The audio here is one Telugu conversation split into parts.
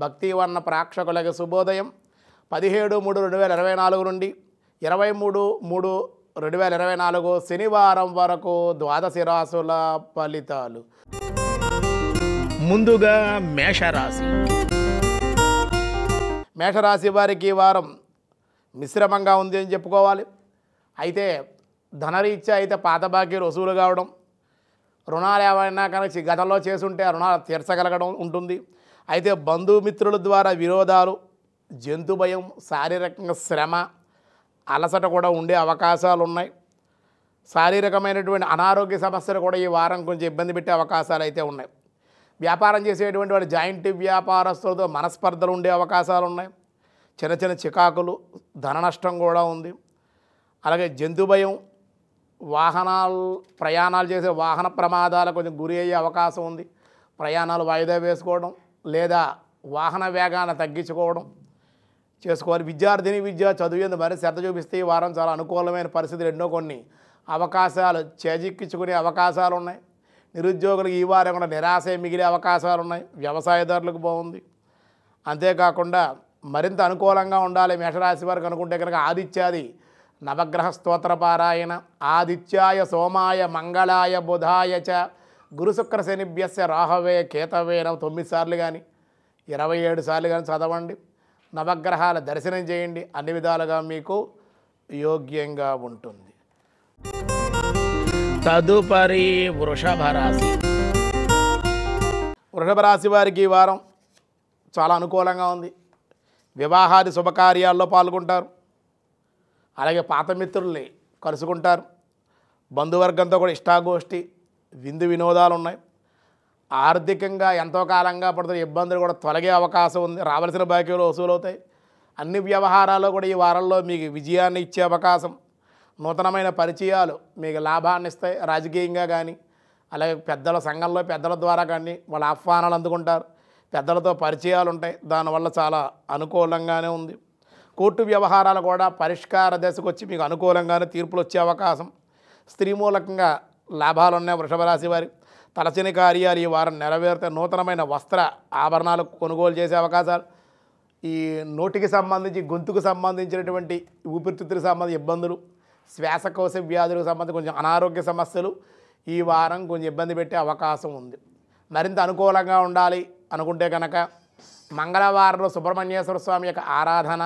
భక్తివర్ణ ప్రేక్షకులకి శుభోదయం 17/3/2024 నుండి 23/3/2024 శనివారం వరకు ద్వాదశి రాశుల ఫలితాలు. ముందుగా మేషరాశి. మేషరాశి వారికి ఈ వారం మిశ్రమంగా ఉంది అని చెప్పుకోవాలి. అయితే ధనరీత్యా అయితే పాత బాకీలు వసూలు కావడం, రుణాలు ఏమైనా కనుక గతంలో చేసుంటే ఆ రుణాలు తీర్చగలగడం ఉంటుంది. అయితే బంధుమిత్రుల ద్వారా విరోధాలు, జంతు భయం, శారీరకంగా శ్రమ, అలసట కూడా ఉండే అవకాశాలు ఉన్నాయి. శారీరకమైనటువంటి అనారోగ్య సమస్యలు కూడా ఈ వారం కొంచెం ఇబ్బంది పెట్టే అవకాశాలు అయితే ఉన్నాయి. వ్యాపారం చేసేటువంటి వాడు జాయింట్ వ్యాపారస్తులతో మనస్పర్ధలు ఉండే అవకాశాలు ఉన్నాయి. చిన్న చిన్న చికాకులు, ధన నష్టం కూడా ఉంది. అలాగే జంతు భయం, ప్రయాణాలు చేసే వాహన ప్రమాదాలకు కొంచెం గురి అయ్యే అవకాశం ఉంది. ప్రయాణాలు వాయిదా వేసుకోవడం లేదా వాహన వేగాన్ని తగ్గించుకోవడం చేసుకోవాలి. విద్య చదువు మరి శ్రద్ధ చూపిస్తే ఈ వారం చాలా అనుకూలమైన పరిస్థితులు, ఎన్నో కొన్ని అవకాశాలు చేజిక్కించుకునే అవకాశాలు ఉన్నాయి. నిరుద్యోగులకు ఈ వారం కూడా నిరాశ మిగిలే అవకాశాలు ఉన్నాయి. వ్యవసాయదారులకు బాగుంది. అంతేకాకుండా మరింత అనుకూలంగా ఉండాలి మేషరాశి వారికి అనుకుంటే కనుక ఆదిత్యాది నవగ్రహ స్తోత్ర పారాయణ, ఆదిత్యాయ సోమాయ మంగళాయ బుధాయ చ గురుశుక్ర శనిభ్యస్య రాహవే కేతవే 9 సార్లు కానీ 27 సార్లు కానీ చదవండి. నవగ్రహాల దర్శనం చేయండి. అన్ని విధాలుగా మీకు యోగ్యంగా ఉంటుంది. తదుపరి వృషభ రాశి. వృషభ రాశి వారికి ఈ వారం చాలా అనుకూలంగా ఉంది. వివాహాది శుభకార్యాల్లో పాల్గొంటారు. అలాగే పాత మిత్రుల్ని కలుసుకుంటారు. బంధువర్గంతో కూడా ఇష్టాగోష్ఠి, విందు వినోదాలు ఉన్నాయి. ఆర్థికంగా ఎంతో కాలంగా పడుతున్న ఇబ్బందులు కూడా తొలగే అవకాశం ఉంది. రావాల్సిన బాకీలు వసూలవుతాయి. అన్ని వ్యవహారాల్లో కూడా ఈ వారంలో మీకు విజయాన్ని ఇచ్చే అవకాశం, నూతనమైన పరిచయాలు మీకు లాభాన్ని ఇస్తాయి. రాజకీయంగా కానీ అలాగే పెద్దల సంఘంలో పెద్దల ద్వారా కానీ వాళ్ళ ఆహ్వానాలు అందుకుంటారు. పెద్దలతో పరిచయాలు ఉంటాయి. దానివల్ల చాలా అనుకూలంగానే ఉంది. కోర్టు వ్యవహారాలు కూడా పరిష్కార దశకు వచ్చి మీకు అనుకూలంగానే తీర్పులు వచ్చే అవకాశం. స్త్రీ మూలకంగా లాభాలు ఉన్నాయి. వృషభ రాశి వారి తలచని కార్యాలు ఈ వారం నెరవేరితే నూతనమైన వస్త్ర ఆభరణాలు కొనుగోలు చేసే అవకాశాలు, ఈ నోటికి సంబంధించి గొంతుకు సంబంధించినటువంటి ఊపిరితిత్తులకు సంబంధించిన ఇబ్బందులు, శ్వాసకోశ వ్యాధులకు సంబంధించి కొంచెం అనారోగ్య సమస్యలు ఈ వారం కొంచెం ఇబ్బంది పెట్టే అవకాశం ఉంది. మరింత అనుకూలంగా ఉండాలి అనుకుంటే కనుక మంగళవారంలో సుబ్రహ్మణ్యేశ్వర స్వామి యొక్క ఆరాధన,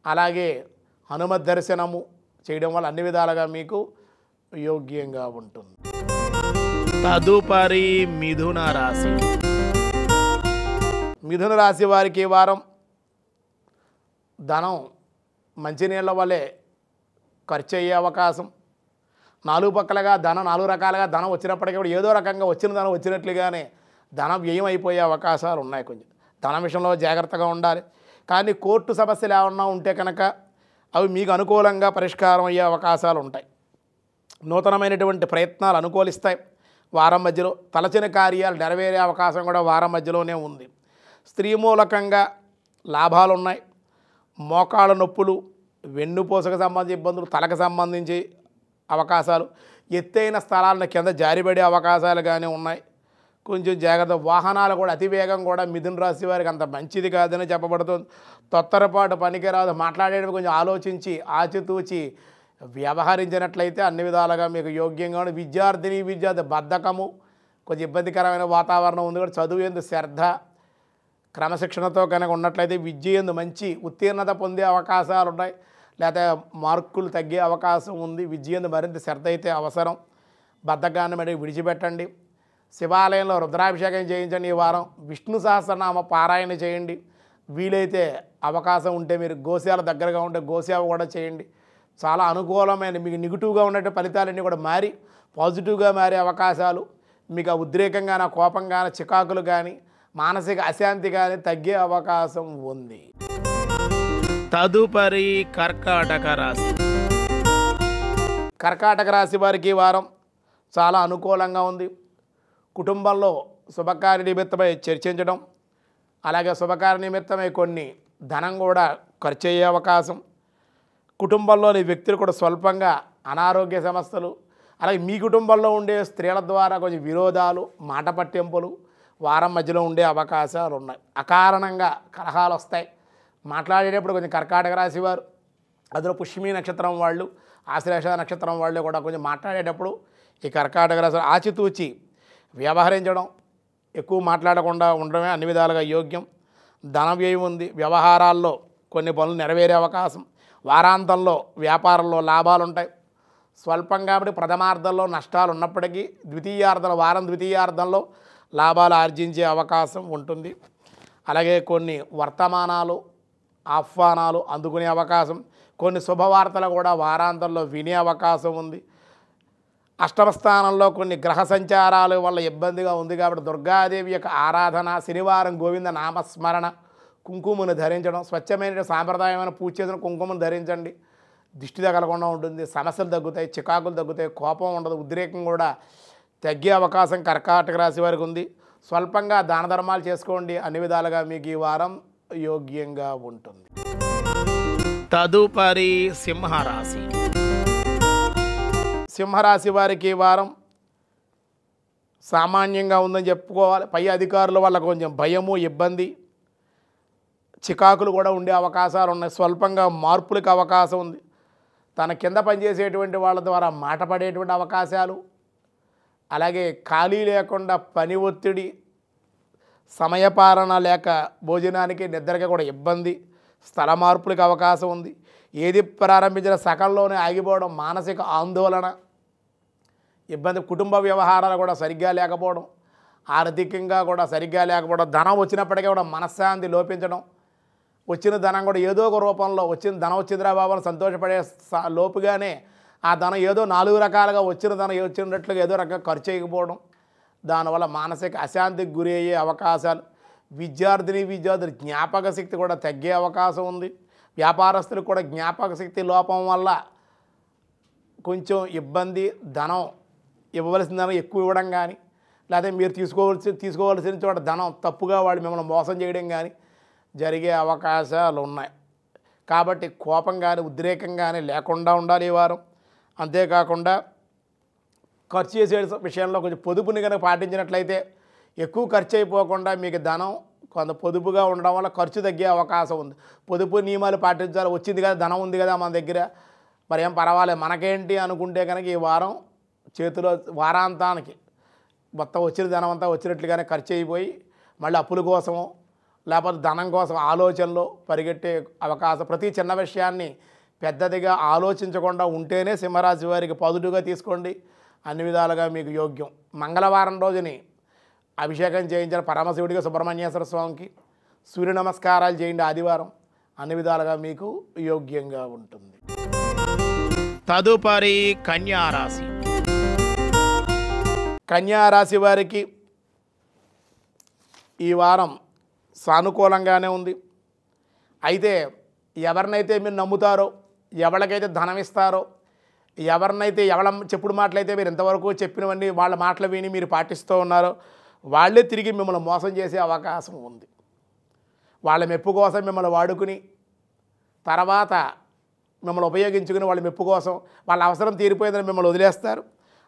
అలాగే హనుమత్ దర్శనము చేయడం వల్ల అన్ని విధాలుగా మీకు యోగ్యంగా ఉంటుంది. తదుపరి మిథున రాశి. మిథున రాశి వారికి ఈ వారం ధనం మంచినీళ్ళ వల్లే ఖర్చు అయ్యే అవకాశం. 4 పక్కలుగా ధనం 4 రకాలుగా ధనం వచ్చినప్పటికీ కూడా ఏదో రకంగా వచ్చిన ధనం వచ్చినట్లుగానే ధనం వ్యయం అయిపోయే అవకాశాలు ఉన్నాయి. కొంచెం ధన విషయంలో జాగ్రత్తగా ఉండాలి. కానీ కోర్టు సమస్యలు ఏమన్నా ఉంటే కనుక అవి మీకు అనుకూలంగా పరిష్కారం అయ్యే అవకాశాలు ఉంటాయి. నూతనమైనటువంటి ప్రయత్నాలు అనుకూలిస్తాయి. వారం మధ్యలో తలచిన కార్యాలు నెరవేరే అవకాశం కూడా వారం మధ్యలోనే ఉంది. స్త్రీ మూలకంగా లాభాలు ఉన్నాయి. మోకాళ్ళ నొప్పులు, వెన్నుపూసకు సంబంధించి ఇబ్బందులు, తలకు సంబంధించి అవకాశాలు, ఎత్తైన స్థలాలను కింద జారిపడే అవకాశాలు కానీ ఉన్నాయి. కొంచెం జాగ్రత్త. వాహనాలు కూడా అతివేగం కూడా మిథున రాశి వారికి అంత మంచిది కాదని చెప్పబడుతుంది. తొత్తరపాటు పనికిరాదు. మాట్లాడేటప్పుడు కొంచెం ఆలోచించి ఆచితూచి వ్యవహరించినట్లయితే అన్ని విధాలుగా మీకు యోగ్యంగా ఉంది. విద్యార్థి బద్ధకము, కొంచెం ఇబ్బందికరమైన వాతావరణం ఉంది. కూడా చదువు ఎందు శ్రద్ధ, క్రమశిక్షణతో కనుక ఉన్నట్లయితే విద్య ఎందు మంచి ఉత్తీర్ణత పొందే అవకాశాలు ఉన్నాయి. లేకపోతే మార్కులు తగ్గే అవకాశం ఉంది. విద్య ఎందు మరింత శ్రద్ధ అయితే అవసరం. బద్ధకాన్ని మరి విడిచిపెట్టండి. శివాలయంలో రుద్రాభిషేకం చేయించండి. ఈ వారం విష్ణు సహస్రనామ పారాయణ చేయండి. వీలైతే అవకాశం ఉంటే మీరు గోశాల దగ్గరగా ఉంటే గోసేవ కూడా చేయండి. చాలా అనుకూలమైన మీకు నెగిటివ్గా ఉన్నట్టు ఫలితాలన్నీ కూడా మారి పాజిటివ్గా మారే అవకాశాలు, మీకు ఉద్రేకంగాన కోపంగాన చికాకులు కానీ మానసిక అశాంతి కానీ తగ్గే అవకాశం ఉంది. తదుపరి కర్కాటక రాశి. కర్కాటక రాశి వారికి ఈ వారం చాలా అనుకూలంగా ఉంది. కుటుంబంలో శుభకార్య నిమిత్తమై చర్చించడం, అలాగే శుభకార్య నిమిత్తమై కొన్ని ధనం కూడా ఖర్చు అయ్యే అవకాశం. కుటుంబంలోని వ్యక్తులు కూడా స్వల్పంగా అనారోగ్య సమస్యలు, అలాగే మీ కుటుంబంలో ఉండే స్త్రీల ద్వారా కొంచెం విరోధాలు, మాట పట్టింపులు, వారం మధ్యలో ఉండే అవకాశాలు ఉన్నాయి. అకారణంగా కలహాలు వస్తాయి. మాట్లాడేటప్పుడు కొంచెం కర్కాటక రాశి వారు, అందులో పుష్యమి నక్షత్రం వాళ్ళు, ఆశ్లేష నక్షత్రం వాళ్ళు కూడా కొంచెం మాట్లాడేటప్పుడు ఈ కర్కాటక రాశి ఆచితూచి వ్యవహరించడం, ఎక్కువ మాట్లాడకుండా ఉండడమే అన్ని విధాలుగా యోగ్యం. ధన వ్యయం ఉంది. వ్యవహారాల్లో కొన్ని పనులు నెరవేరే అవకాశం. వారాంతంలో వ్యాపారంలో లాభాలు ఉంటాయి. స్వల్పం కాబట్టి ప్రథమార్థంలో నష్టాలు ఉన్నప్పటికీ ద్వితీయార్థంలో లాభాలు ఆర్జించే అవకాశం ఉంటుంది. అలాగే కొన్ని వర్తమానాలు, ఆహ్వానాలు అందుకునే అవకాశం, కొన్ని శుభవార్తలు కూడా వారాంతంలో వినే అవకాశం ఉంది. అష్టమ స్థానంలో కొన్ని గ్రహ సంచారాల వల్ల ఇబ్బందిగా ఉంది కాబట్టి దుర్గాదేవి యొక్క ఆరాధన, శనివారం గోవింద నామస్మరణ, కుంకుమను ధరించడం, స్వచ్ఛమైన సాంప్రదాయమైన పూజ చేసిన కుంకుమను ధరించండి. దిష్టి తగలకుండా ఉంటుంది. సమస్యలు తగ్గుతాయి, చికాకులు తగ్గుతాయి, కోపం ఉండదు, ఉద్రేకం కూడా తగ్గే అవకాశం కర్కాటక రాశి వారికి ఉంది. స్వల్పంగా దాన ధర్మాలు చేసుకోండి. అన్ని విధాలుగా మీకు ఈ వారం యోగ్యంగా ఉంటుంది. తదుపరి సింహరాశి. సింహరాశి వారికి ఈ వారం సామాన్యంగా ఉందని చెప్పుకోవాలి. పై అధికారుల వల్ల కొంచెం భయము, ఇబ్బంది, చికాకులు కూడా ఉండే అవకాశాలు ఉన్నాయి. స్వల్పంగా మార్పులకు అవకాశం ఉంది. తన కింద పనిచేసేటువంటి వాళ్ళ ద్వారా మాట పడేటువంటి అవకాశాలు, అలాగే ఖాళీ లేకుండా పని ఒత్తిడి, సమయపాలన లేక భోజనానికి నిద్రకి కూడా ఇబ్బంది, స్థల మార్పులకు అవకాశం ఉంది. ఏది ప్రారంభించిన సకాలంలోనే ఆగిపోవడం, మానసిక ఆందోళన, ఇబ్బంది, కుటుంబ వ్యవహారాలు కూడా సరిగ్గా లేకపోవడం, ఆర్థికంగా కూడా సరిగ్గా లేకపోవడం, ధనం వచ్చినప్పటికీ కూడా మనశ్శాంతి లోపించడం, వచ్చిన ధనం కూడా ఏదో ఒక రూపంలో వచ్చిన ధనం వచ్చిందిరా బాబు అని సంతోషపడే లోపుగానే ఆ ధనం ఏదో 4 రకాలుగా వచ్చిన ధనం వచ్చినట్లుగా ఏదో రకంగా ఖర్చు చేయకపోవడం, దానివల్ల మానసిక అశాంతికి గురి అయ్యే అవకాశాలు. విద్యార్థులు జ్ఞాపక శక్తి కూడా తగ్గే అవకాశం ఉంది. వ్యాపారస్తులకు కూడా జ్ఞాపక శక్తి లోపం వల్ల కొంచెం ఇబ్బంది, ధనం ఇవ్వవలసిన ధనం ఎక్కువ ఇవ్వడం కానీ, లేకపోతే మీరు తీసుకోవాల్సిన చోట ధనం తప్పుగా వాళ్ళు మిమ్మల్ని మోసం చేయడం కానీ జరిగే అవకాశాలు ఉన్నాయి. కాబట్టి కోపం కానీ ఉద్రేకం కానీ లేకుండా ఉండాలి ఈ వారం. అంతేకాకుండా ఖర్చు చేసే విషయంలో కొంచెం పొదుపుని కనుక పాటించినట్లయితే ఎక్కువ ఖర్చు అయిపోకుండా మీకు ధనం కొంత పొదుపుగా ఉండడం వల్ల ఖర్చు తగ్గే అవకాశం ఉంది. పొదుపు నియమాలు పాటించాలి. వచ్చింది కదా, ధనం ఉంది కదా మన దగ్గర, మరి ఏం పర్వాలేదు మనకేంటి అనుకుంటే కనుక ఈ వారం చేతిలో వారాంతానికి మొత్తం వచ్చిన ధనం అంతా వచ్చినట్లుగానే ఖర్చు అయిపోయి మళ్ళీ అప్పుల కోసము లేకపోతే ధనం కోసం ఆలోచనలో పరిగెట్టే అవకాశం. ప్రతి చిన్న విషయాన్ని పెద్దదిగా ఆలోచించకుండా ఉంటేనే సింహరాశి వారికి పాజిటివ్గా తీసుకోండి. అన్ని విధాలుగా మీకు యోగ్యం. మంగళవారం రోజుని అభిషేకం చేయించిన పరమశివుడిగా సుబ్రహ్మణ్యేశ్వర స్వామికి సూర్య నమస్కారాలు చేయండి ఆదివారం. అన్ని విధాలుగా మీకు యోగ్యంగా ఉంటుంది. తదుపరి కన్యారాశి. కన్యారాశి వారికి ఈ వారం సానుకూలంగానే ఉంది. అయితే ఎవరినైతే మీరు నమ్ముతారో, ఎవరికైతే ధనం ఇస్తారో, ఎవరినైతే చెప్పుడు మాటలైతే మీరు ఇంతవరకు చెప్పినవన్నీ వాళ్ళ మాటలు విని మీరు పాటిస్తూ ఉన్నారో వాళ్ళే తిరిగి మిమ్మల్ని మోసం చేసే అవకాశం ఉంది. వాళ్ళ మెప్పు కోసం మిమ్మల్ని వాడుకుని తర్వాత మిమ్మల్ని ఉపయోగించుకుని వాళ్ళ మెప్పు కోసం వాళ్ళ అవసరం తీరిపోయిందని మిమ్మల్ని వదిలేస్తారు.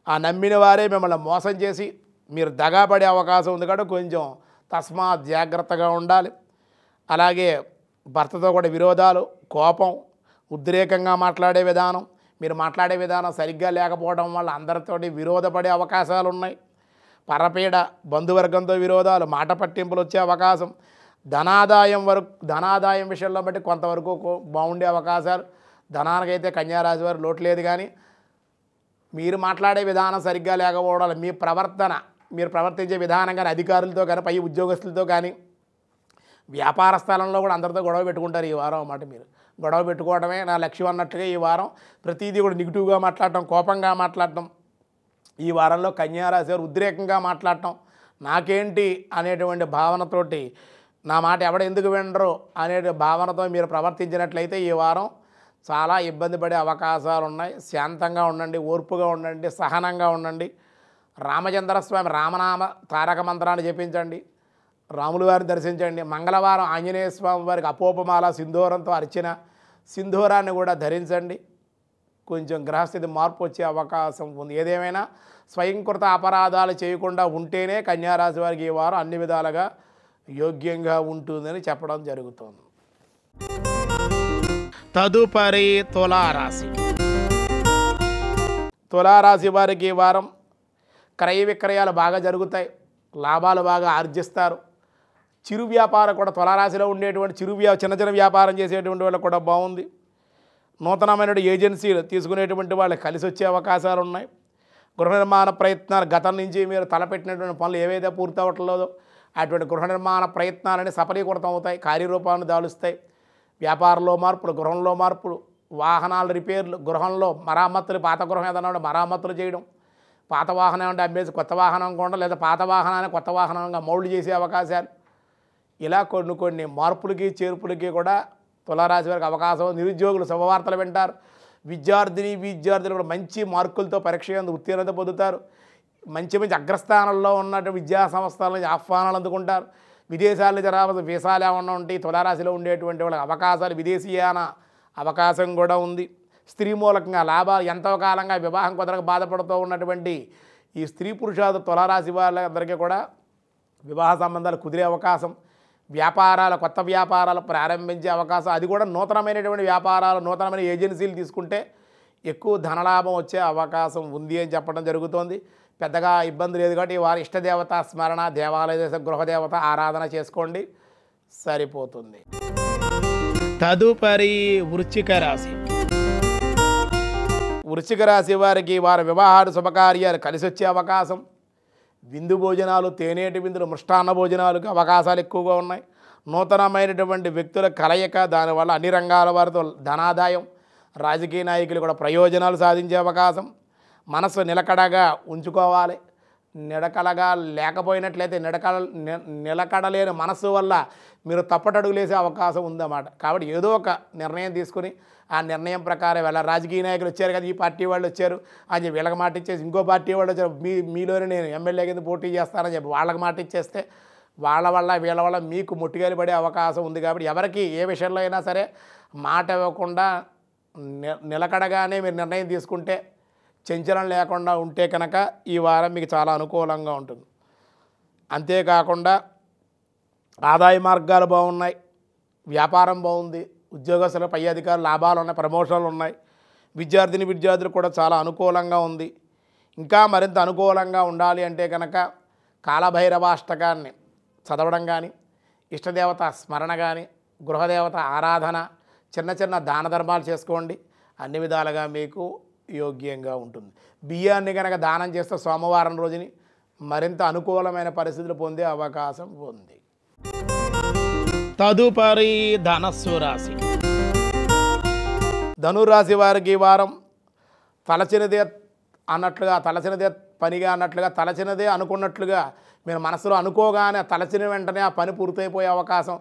ఆ నమ్మిన వారే మిమ్మల్ని మోసం చేసి మీరు దగాపడే అవకాశం ఉంది కాబట్టి కొంచెం తస్మాత్ జాగ్రత్తగా ఉండాలి. అలాగే భర్తతో కూడా విరోధాలు, కోపం, ఉద్రేకంగా మాట్లాడే విధానం, మీరు మాట్లాడే విధానం సరిగ్గా లేకపోవడం వల్ల అందరితోటి విరోధపడే అవకాశాలు ఉన్నాయి. పరపీడ, బంధువర్గంతో విరోధాలు, మాట పట్టింపులు వచ్చే అవకాశం. ధనాదాయం విషయంలో బట్టి కొంతవరకు బాగుండే అవకాశాలు. ధనానికైతే కన్యారాశి వారు లోటు లేదు. కానీ మీరు మాట్లాడే విధానం సరిగ్గా లేకపోవడం, మీరు ప్రవర్తించే విధానం కానీ అధికారులతో కానీ పై ఉద్యోగస్తులతో కానీ వ్యాపార స్థలంలో కూడా అందరితో గొడవ పెట్టుకుంటారు ఈ వారం అన్నమాట. మీరు గొడవ పెట్టుకోవడమే నా లక్ష్యం అన్నట్టుగా ఈ వారం ప్రతిదీ కూడా నెగిటివ్గా మాట్లాడటం, కోపంగా మాట్లాడటం. ఈ వారంలో కన్యారాశి వారు ఉద్రేకంగా మాట్లాడటం, నాకేంటి అనేటువంటి భావనతోటి, నా మాట ఎవడ ఎందుకు వినరు అనే భావనతో మీరు ప్రవర్తించినట్లయితే ఈ వారం చాలా ఇబ్బంది పడే అవకాశాలు ఉన్నాయి. శాంతంగా ఉండండి, ఓర్పుగా ఉండండి, సహనంగా ఉండండి. రామచంద్రస్వామి రామనామ తారక మంత్రాన్ని జపించండి, రాముల వారిని దర్శించండి. మంగళవారం ఆంజనేయ స్వామి వారికి అపోపమాల సింధూరంతో అర్చన, సింధూరాన్ని కూడా ధరించండి. కొంచెం గ్రహస్థితి మార్పు వచ్చే అవకాశం ఉంది. ఏదేమైనా స్వయంకృత అపరాధాలు చేయకుండా ఉంటేనే కన్యారాశి వారికి ఈ వారం అన్ని విధాలుగా యోగ్యంగా ఉంటుందని చెప్పడం జరుగుతుంది. తదుపరి తులారాశి. తులారాశి వారికి ఈ వారం క్రయ విక్రయాలు బాగా జరుగుతాయి, లాభాలు బాగా ఆర్జిస్తారు. చిరు వ్యాపారం కూడా తులారాశిలో ఉండేటువంటి చిన్న చిన్న వ్యాపారం చేసేటువంటి వాళ్ళకు కూడా బాగుంది. నూతనమైన ఏజెన్సీలు తీసుకునేటువంటి వాళ్ళు కలిసి వచ్చే అవకాశాలు ఉన్నాయి. గృహ నిర్మాణ ప్రయత్నాలు గతం నుంచి మీరు తలపెట్టినటువంటి పనులు ఏవైతే పూర్తి అవ్వట్లేదో అటువంటి గృహ నిర్మాణ ప్రయత్నాలని సఫలీకృతం అవుతాయి, కార్యరూపాన్ని దాలుస్తాయి. వ్యాపారంలో మార్పులు, గృహంలో మార్పులు, వాహనాల రిపేర్లు, గృహంలో మరామత్తులు, పాత గృహం ఏదైనా ఉంటే మరామత్తులు చేయడం, పాత వాహనం అంటే అమ్మేసి కొత్త వాహనం కొనడం, లేదా పాత వాహనాన్ని కొత్త వాహనంగా మౌల్డ్ చేసే అవకాశాలు, ఇలా కొన్ని మార్పులకి చేర్పులకి కూడా తులారాశి వారికి అవకాశం. నిరుద్యోగులు శుభవార్తలు వింటారు. విద్యార్థులు కూడా మంచి మార్కులతో పరీక్ష ఉత్తీర్ణత పొందుతారు. మంచి అగ్రస్థానంలో ఉన్నట్టు విద్యా సంస్థల నుంచి ఆహ్వానాలు అందుకుంటారు. విదేశాల నుంచి రావాల్సిన వీసాలు ఏమన్నా ఉంటాయి. తులారాశిలో ఉండేటువంటి వాళ్ళకి అవకాశాలు, విదేశీయాన అవకాశం కూడా ఉంది. స్త్రీ మూలకంగా లాభాలు, ఎంతో కాలంగా వివాహం కుదరక బాధపడుతూ ఉన్నటువంటి ఈ స్త్రీ పురుషాలు తులారాశి వాళ్ళందరికీ కూడా వివాహ సంబంధాలు కుదిరే అవకాశం, కొత్త వ్యాపారాలు ప్రారంభించే అవకాశం, అది కూడా నూతనమైనటువంటి వ్యాపారాలు, నూతనమైన ఏజెన్సీలు తీసుకుంటే ఎక్కువ ధనలాభం వచ్చే అవకాశం ఉంది అని చెప్పడం జరుగుతోంది. పెద్దగా ఇబ్బంది లేదు కాబట్టి వారి ఇష్టదేవత స్మరణ, దేవాలయ గృహదేవత ఆరాధన చేసుకోండి, సరిపోతుంది. తదుపరి వృశ్చిక రాశి. వృశ్చిక రాశి వారికి వారి వివాహాలు, శుభకార్యాలు కలిసి వచ్చే అవకాశం, విందు భోజనాలు, తేనేటి విందులు, మృష్టాన్న భోజనాలకు అవకాశాలు ఎక్కువగా ఉన్నాయి. నూతనమైనటువంటి వ్యక్తుల కలయిక, దానివల్ల అన్ని రంగాల వారితో ధనాదాయం, రాజకీయ నాయకులు కూడా ప్రయోజనాలు సాధించే అవకాశం. మనసు నిలకడగా ఉంచుకోవాలి. నిలకడగా లేకపోయినట్లయితే నిలకడలేని మనస్సు వల్ల మీరు తప్పటడుగులేసే అవకాశం ఉందన్నమాట. కాబట్టి ఏదో ఒక నిర్ణయం తీసుకుని ఆ నిర్ణయం ప్రకారం వెళ్ళాలి. రాజకీయ నాయకులు వచ్చారు కదా, ఈ పార్టీ వాళ్ళు వచ్చారు అని చెప్పి వీళ్ళకి మాట ఇచ్చేసి, ఇంకో పార్టీ వాళ్ళు వచ్చారు మీలోనే నేను ఎమ్మెల్యే కింద పోటీ చేస్తానని చెప్పి వాళ్ళకి మాట ఇచ్చేస్తే వాళ్ళ వల్ల వీళ్ళ వల్ల మీకు ముట్టుకెళ్ళి పడే అవకాశం ఉంది. కాబట్టి ఎవరికి ఏ విషయంలో అయినా సరే మాట ఇవ్వకుండా నిలకడగానే మీరు నిర్ణయం తీసుకుంటే, చంచలం లేకుండా ఉంటే కనుక ఈ వారం మీకు చాలా అనుకూలంగా ఉంటుంది. అంతేకాకుండా ఆదాయ మార్గాలు బాగున్నాయి, వ్యాపారం బాగుంది, ఉద్యోగస్తుల పై అధికారులు లాభాలు ఉన్నాయి, ప్రమోషన్లు ఉన్నాయి. విద్యార్థులు కూడా చాలా అనుకూలంగా ఉంది. ఇంకా మరింత అనుకూలంగా ఉండాలి అంటే కనుక కాలభైరవాష్టకాన్ని చదవడం కానీ, ఇష్టదేవత స్మరణ కానీ, గృహదేవత ఆరాధన, చిన్న దాన ధర్మాలు చేసుకోండి, అన్ని విధాలుగా మీకు యోగ్యంగా ఉంటుంది. బియ్యాన్ని కనుక దానం చేస్తే సోమవారం రోజుని మరింత అనుకూలమైన పరిస్థితులు పొందే అవకాశం ఉంది. తదుపరి ధనస్సు రాశి. ధనురాశి వారికి ఈ వారం తలచినదే అన్నట్లుగా, తలచినదే పనిగా అన్నట్లుగా, తలచినదే అనుకున్నట్లుగా మీరు మనసులో అనుకోగానే తలచిన వెంటనే ఆ పని పూర్తయిపోయే అవకాశం.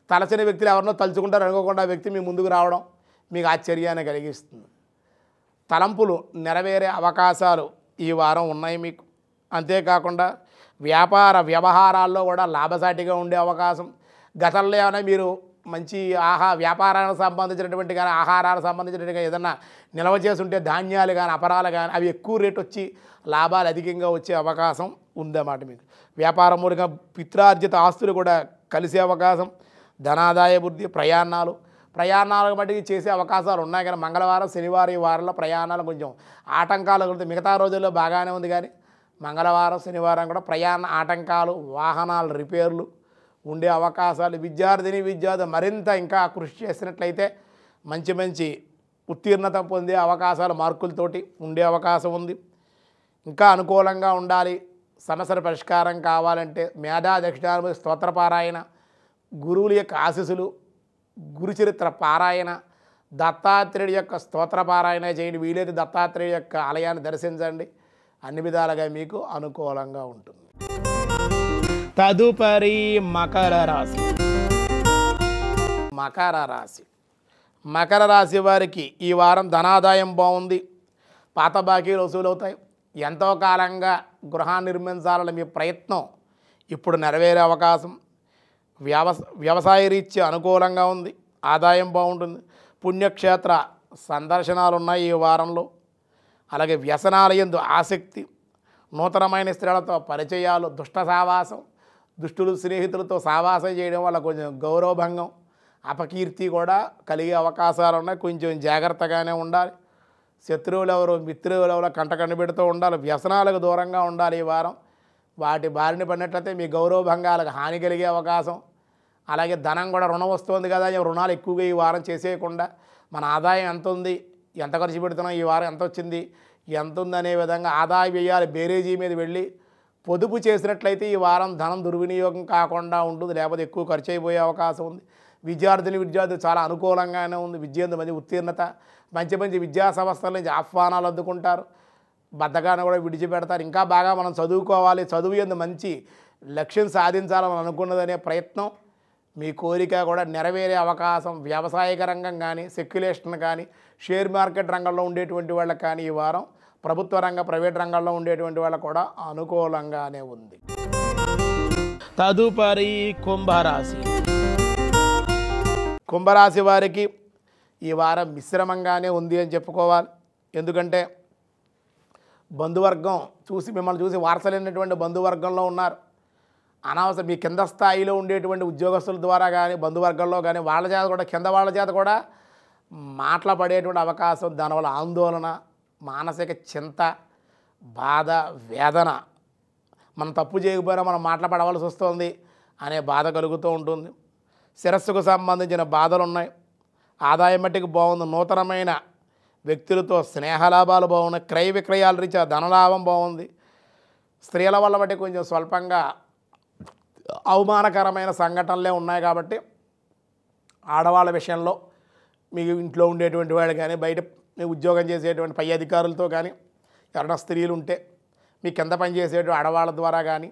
తలచిన వ్యక్తులు ఎవరినో తలుచుకుంటారు అనుకోకుండా వ్యక్తి మీ ముందుకు రావడం మీకు ఆశ్చర్యాన్ని కలిగిస్తుంది. తలంపులు నెరవేరే అవకాశాలు ఈ వారం ఉన్నాయి మీకు. అంతేకాకుండా వ్యవహారాల్లో కూడా లాభసాటిగా ఉండే అవకాశం. గతంలో ఏమైనా మీరు మంచి వ్యాపారానికి సంబంధించినటువంటి కానీ, ఆహారానికి సంబంధించినటువంటి ఏదన్నా నిల్వ చేసి ఉంటే ధాన్యాలు కానీ, అపరాలు కానీ అవి ఎక్కువ రేటు వచ్చి లాభాలు అధికంగా వచ్చే అవకాశం ఉందన్నమాట మీకు. వ్యాపారం మూలంగా పిత్రార్జిత ఆస్తులు కూడా కలిసే అవకాశం, ధనాదాయ వృద్ధి, ప్రయాణాలకు మటుకు చేసే అవకాశాలు ఉన్నాయి. కానీ మంగళవారం, శనివారం ఈ వారంలో ప్రయాణాలు కొంచెం ఆటంకాలు కలుగుతాయి. మిగతా రోజుల్లో బాగానే ఉంది కానీ మంగళవారం, శనివారం కూడా ప్రయాణ ఆటంకాలు, వాహనాల రిపేర్లు ఉండే అవకాశాలు. విద్యార్థులు మరింత ఇంకా కృషి చేసినట్లయితే మంచి ఉత్తీర్ణత పొందే అవకాశాలు, మార్కులతోటి ఉండే అవకాశం ఉంది. ఇంకా అనుకూలంగా ఉండాలి, సమస్యల పరిష్కారం కావాలంటే మేధా దక్షిణానుమతి స్తోత్రపారాయణ, గురువుల యొక్క ఆశీస్సులు, గురుచరిత్ర పారాయణ, దత్తాత్రేయుడి యొక్క స్తోత్రపారాయణ చేయండి. వీలైతే దత్తాత్రేయుడి యొక్క ఆలయాన్ని దర్శించండి, అన్ని విధాలుగా మీకు అనుకూలంగా ఉంటుంది. తదుపరి మకర రాశి. మకర రాశి వారికి ఈ వారం ధనాదాయం బాగుంది, పాత బాకీలు వసూలవుతాయి. ఎంతో కాలంగా గృహాన్ని నిర్మించాలని మీ ప్రయత్నం ఇప్పుడు నెరవేరే అవకాశం. వ్యవసాయ రీత్యా అనుకూలంగా ఉంది, ఆదాయం బాగుంటుంది. పుణ్యక్షేత్ర సందర్శనాలు ఉన్నాయి ఈ వారంలో. అలాగే వ్యసనాల యందు ఆసక్తి, నూతనమైన స్త్రీలతో పరిచయాలు, దుష్ట సావాసం, దుష్టులు స్నేహితులతో సావాసం చేయడం వల్ల కొంచెం గౌరవభంగం, అపకీర్తి కూడా కలిగే అవకాశాలు ఉన్నాయి. కొంచెం జాగ్రత్తగానే ఉండాలి. శత్రువులు ఎవరు మిత్రులు ఎవరో కంటకండి పెడుతూ ఉండాలి. వ్యసనాలకు దూరంగా ఉండాలి ఈ వారం. వాటి బారిన పడినట్లయితే మీ గౌరవభంగాలకు హాని కలిగే అవకాశం. అలాగే ధనం కూడా రుణం వస్తుంది కదా, రుణాలు ఎక్కువగా ఈ వారం చేసేయకుండా మన ఆదాయం ఎంత ఉంది, ఎంత ఖర్చు పెడుతున్నాం, ఈ వారం ఎంత వచ్చింది, ఎంత ఉందనే విధంగా ఆదాయ వ్యయాలు బేరేజీ మీద వెళ్ళి పొదుపు చేసినట్లయితే ఈ వారం ధనం దుర్వినియోగం కాకుండా ఉంటుంది. లేకపోతే ఎక్కువ ఖర్చు అయిపోయే అవకాశం ఉంది. విద్యార్థులు చాలా అనుకూలంగానే ఉంది. విద్యందు మంచి ఉత్తీర్ణత, మంచి మంచి విద్యా సంస్థల నుంచి ఆహ్వానాలు అందుకుంటారు. బద్ధకాన్ని కూడా విడిచిపెడతారు. ఇంకా బాగా మనం చదువుకోవాలి, చదువు ఎందు మంచి లక్ష్యం సాధించాలని అనుకున్నదనే ప్రయత్నం, మీ కోరిక కూడా నెరవేరే అవకాశం. వ్యవసాయక రంగం కానీ, సెక్యులేషన్ కానీ, షేర్ మార్కెట్ రంగంలో ఉండేటువంటి వాళ్ళకి కానీ ఈ వారం ప్రభుత్వ రంగ ప్రైవేట్ రంగంలో ఉండేటువంటి వాళ్ళకు కూడా అనుకూలంగానే ఉంది. తదుపరి కుంభరాశి. కుంభరాశి వారికి ఈ వారం మిశ్రమంగానే ఉంది అని చెప్పుకోవాలి. ఎందుకంటే బంధువర్గం మిమ్మల్ని చూసి వారసలైనటువంటి బంధువర్గంలో ఉన్నారు. అనవసరం మీ కింద స్థాయిలో ఉండేటువంటి ఉద్యోగస్తుల ద్వారా కానీ, బంధువర్గంలో కానీ వాళ్ళ చేత కూడా, కింద వాళ్ళ చేత కూడా మాటలు పడేటువంటి అవకాశం. దానివల్ల ఆందోళన, మానసిక చింత, బాధ, వేదన, మనం తప్పు చేయకపోయినా మనం మాట్లాడవలసి వస్తుంది అనే బాధ కలుగుతూ ఉంటుంది. శిరస్సుకు సంబంధించిన బాధలు ఉన్నాయి. ఆదాయం మట్టికి బాగుంది. నూతనమైన వ్యక్తులతో స్నేహలాభాలు బాగున్నాయి. క్రయ విక్రయాల రీత్యా ధనలాభం బాగుంది. స్త్రీల వల్ల బట్టి కొంచెం స్వల్పంగా అవమానకరమైన సంఘటనలే ఉన్నాయి. కాబట్టి ఆడవాళ్ళ విషయంలో మీ ఇంట్లో ఉండేటువంటి వాళ్ళు కానీ, బయట మీ ఉద్యోగం చేసేటువంటి పై అధికారులతో కానీ, ఎవరైనా స్త్రీలు ఉంటే మీ కింద పనిచేసేటువంటి ఆడవాళ్ళ ద్వారా కానీ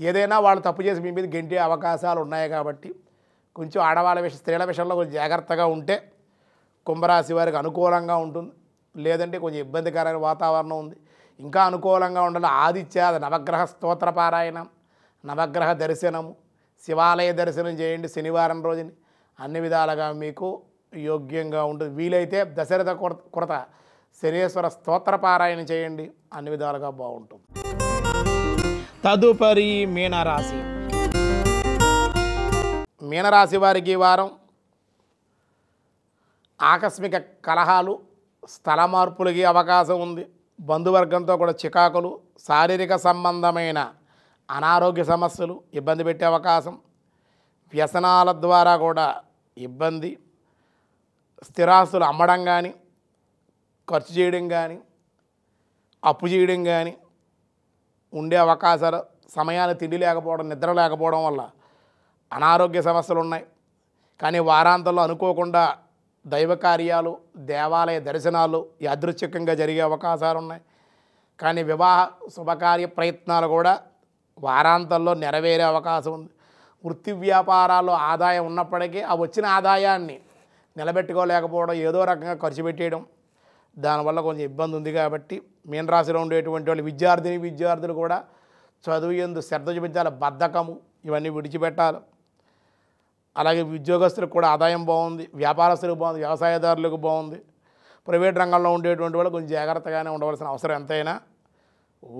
ఏదైనా వాళ్ళు తప్పు చేసి మీ మీద గెంటే అవకాశాలు ఉన్నాయి. కాబట్టి కొంచెం ఆడవాళ్ళ స్త్రీల విషయంలో కొంచెం జాగ్రత్తగా ఉంటే కుంభరాశి వారికి అనుకూలంగా ఉంటుంది. లేదంటే కొంచెం ఇబ్బందికరమైన వాతావరణం ఉంది. ఇంకా అనుకూలంగా ఉండాలి. ఆదిత్య నవగ్రహ స్తోత్ర పారాయణం, నవగ్రహ దర్శనము, శివాలయ దర్శనం చేయండి శనివారం రోజుని. అన్ని విధాలుగా మీకు యోగ్యంగా ఉంటుంది. వీలైతే దశరథ కృత శనేశ్వర స్తోత్ర పారాయణ చేయండి. అన్ని విధాలుగా బాగుంటుంది. తదుపరి మీనరాశి. మీనరాశి వారికి ఈ వారం ఆకస్మిక కలహాలు, స్థల మార్పులకి అవకాశం ఉంది. బంధువర్గంతో కూడా చికాకులు, శారీరక సంబంధమైన అనారోగ్య సమస్యలు ఇబ్బంది పెట్టే అవకాశం. వ్యసనాల ద్వారా కూడా ఇబ్బంది. స్థిరాస్తులు అమ్మడం కానీ, ఖర్చు చేయడం కానీ, అప్పు చేయడం కానీ ఉండే అవకాశాలు. సమయానికి తిండి లేకపోవడం, నిద్ర లేకపోవడం వల్ల అనారోగ్య సమస్యలు ఉన్నాయి. కానీ వారాంతంలో అనుకోకుండా దైవ కార్యాలు, దేవాలయ దర్శనాలు యాదృచ్ఛికంగా జరిగే అవకాశాలు ఉన్నాయి. కానీ వివాహ శుభకార్య ప్రయత్నాలు కూడా వారాంతంలో నెరవేరే అవకాశం ఉంది. వృత్తి వ్యాపారాల్లో ఆదాయం ఉన్నప్పటికీ ఆ వచ్చిన ఆదాయాన్ని నిలబెట్టుకోలేకపోవడం, ఏదో రకంగా ఖర్చు పెట్టేయడం, దానివల్ల కొంచెం ఇబ్బంది ఉంది. కాబట్టి మీనరాశిలో ఉండేటువంటి వాళ్ళు విద్యార్థులు కూడా చదువు యందు శ్రద్ధ చూపించాలి. బద్ధకము ఇవన్నీ విడిచిపెట్టాలి. అలాగే ఉద్యోగస్తులకు కూడా ఆదాయం బాగుంది. వ్యాపారస్తులకు బాగుంది. వ్యవసాయదారులకు బాగుంది. ప్రైవేట్ రంగంలో ఉండేటువంటి వాళ్ళు కొంచెం జాగ్రత్తగానే ఉండవలసిన అవసరం ఎంతైనా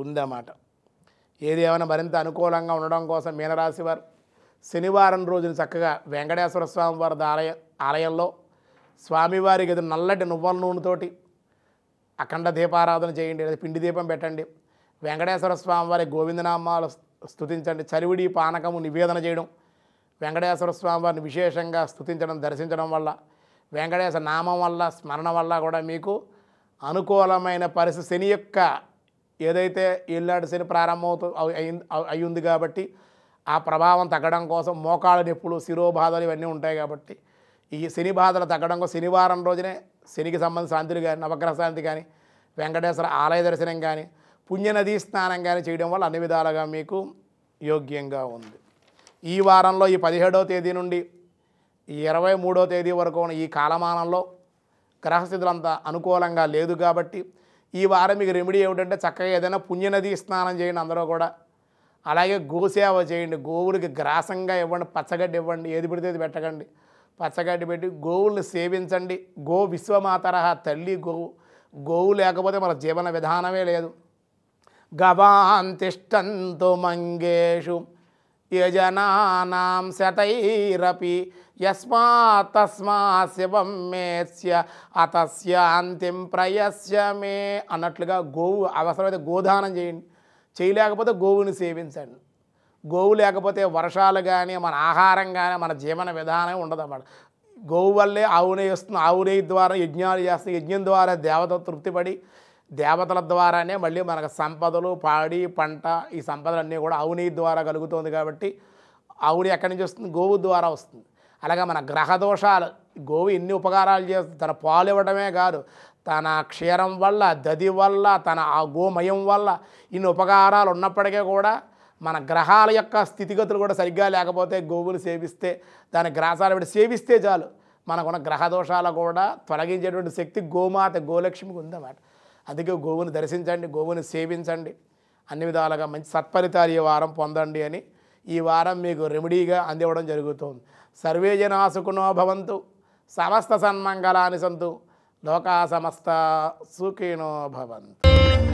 ఉందన్నమాట. ఏది ఏమైనా మరింత అనుకూలంగా ఉండడం కోసం మీనరాశి వారు శనివారం రోజున చక్కగా వెంకటేశ్వర స్వామి వారి ఆలయంలో స్వామివారికి ఎదురు నల్లటి నువ్వుల నూనెతోటి అఖండ దీపారాధన చేయండి. లేదా పిండి దీపం పెట్టండి. వెంకటేశ్వర స్వామి వారి గోవిందనామాలు స్తుతించండి. చలివిడి పానకము నివేదన చేయడం, వెంకటేశ్వర స్వామి వారిని విశేషంగా స్తుతించడం, దర్శించడం వల్ల, వెంకటేశ్వర నామం వల్ల, స్మరణ వల్ల కూడా మీకు అనుకూలమైన పరిస్థితి. శని యొక్క ఏదైతే ఏళ్ళనాటి శని ప్రారంభమవుతూ అయ్యింది కాబట్టి ఆ ప్రభావం తగ్గడం కోసం మోకాళ్ళ నొప్పులు, శిరోబాధలు ఇవన్నీ ఉంటాయి. కాబట్టి ఈ శని బాధలు తగ్గడం కోసం శనివారం రోజునే శనికి సంబంధించిన శాంతులు కానీ, నవగ్రహ శాంతి కానీ, వెంకటేశ్వర ఆలయ దర్శనం కానీ, పుణ్యనదీ స్నానం కానీ చేయడం వల్ల అన్ని విధాలుగా మీకు యోగ్యంగా ఉంది. ఈ వారంలో ఈ 17వ తేదీ నుండి ఈ 23వ తేదీ వరకు ఈ కాలమానంలో గ్రహస్థితులు అంత అనుకూలంగా లేదు. కాబట్టి ఈ వారం మీకు రెమెడీ ఏమిటంటే చక్కగా ఏదైనా పుణ్యనదీ స్నానం చేయండి అందరూ కూడా. అలాగే గోసేవ చేయండి. గోవులకి గ్రాసంగా ఇవ్వండి, పచ్చగడ్డి ఇవ్వండి, ఏది పెడితే అది పెట్టకండి. పచ్చగడ్డి పెట్టి గోవుల్ని సేవించండి. గో విశ్వమాతరహ, తల్లి గోవు. గోవు లేకపోతే మన జీవన విధానమే లేదు. గవాన్ తిష్టంతు మంగేషు యజనానాం శతైరపి యస్మాత్ తస్మాత్ శివం మేస్య అతస్యాంతిం ప్రయస్య మే అన్నట్లుగా గోవు అవసరమైతే గోదానం చేయండి. చేయలేకపోతే గోవుని సేవించండి. గోవు లేకపోతే వర్షాలు కానీ మన ఆహారం కానీ మన జీవన విధానం ఉండదన్నమాట. గోవు వల్లే ఆవు నెయ్యి వస్తుంది. ఆవు నెయ్యి ద్వారా యజ్ఞాలు చేస్తే యజ్ఞం ద్వారా దేవత తృప్తిపడి దేవతల ద్వారానే మళ్ళీ మనకు సంపదలు, పాడి, పంట, ఈ సంపదలన్నీ కూడా ఆవు నెయ్యి ద్వారా కలుగుతుంది. కాబట్టి ఆవుని ఎక్కడి నుంచి వస్తుంది? గోవు ద్వారా వస్తుంది. అలాగే మన గ్రహ దోషాలు, గోవు ఎన్ని ఉపకారాలు చేస్తుంది. తన పాలు ఇవ్వడమే కాదు, తన క్షీరం వల్ల, దది వల్ల, తన ఆ గోమయం వల్ల ఇన్ని ఉపకారాలు ఉన్నప్పటికీ కూడా మన గ్రహాల యొక్క స్థితిగతులు కూడా సరిగ్గా లేకపోతే గోవులు సేవిస్తే, దాని గ్రాసాలు పెట్టి సేవిస్తే చాలు మనకున్న గ్రహ దోషాలు కూడా తొలగించేటువంటి శక్తి గోమాత, గోలక్ష్మికి ఉందన్నమాట. అందుకే గోవుని దర్శించండి, గోవుని సేవించండి. అన్ని విధాలుగా మంచి సత్ఫలితాలు ఈ వారం పొందండి అని ఈ వారం మీకు రెమెడీగా అందివ్వడం జరుగుతుంది. సర్వే జనా సుఖినో భవంతు, సమస్త సన్మంగళాని సంతు, లోకా సమస్త సుఖినో భవంతు.